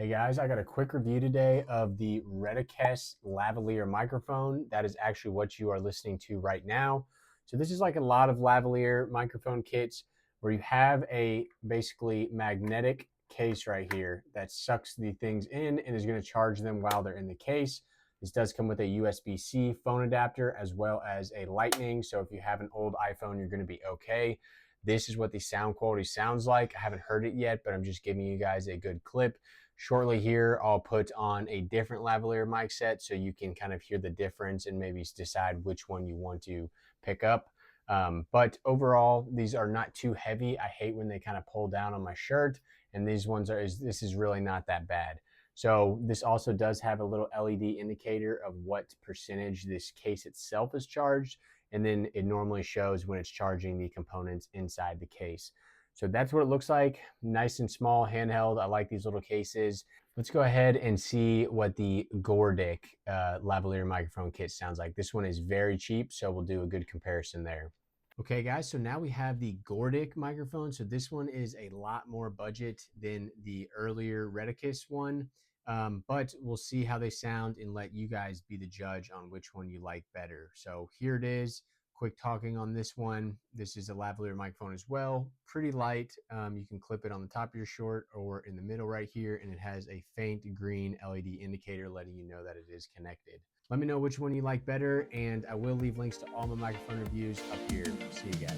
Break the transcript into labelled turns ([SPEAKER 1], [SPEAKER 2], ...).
[SPEAKER 1] Hey guys, I got a quick review today of the Retekess lavalier microphone. That is actually what you are listening to right now. So this is like a lot of lavalier microphone kits where you have a basically magnetic case right here that sucks the things in and is going to charge them while they're in the case. This does come with a USB-C phone adapter as well as a lightning. So if you have an old iPhone, you're going to be okay. This is what the sound quality sounds like. I haven't heard it yet, but I'm just giving you guys a good clip. Shortly here, I'll put on a different lavalier mic set so you can kind of hear the difference and maybe decide which one you want to pick up. But overall, these are not too heavy. I hate when they kind of pull down on my shirt, and these ones this is really not that bad. So this also does have a little LED indicator of what percentage this case itself is charged, and then it normally shows when it's charging the components inside the case. So that's what it looks like. Nice and small, handheld. I like these little cases. Let's go ahead and see what the Goordik lavalier microphone kit sounds like. This one is very cheap, so we'll do a good comparison there. Okay guys, so now we have the Goordik microphone. So this one is a lot more budget than the earlier Retekess one, but we'll see how they sound and let you guys be the judge on which one you like better. So here it is. Quick talking on this one. This is a lavalier microphone as well. Pretty light. You can clip it on the top of your short or in the middle right here, and it has a faint green LED indicator letting you know that it is connected. Let me know which one you like better, and I will leave links to all my microphone reviews up here. See you guys.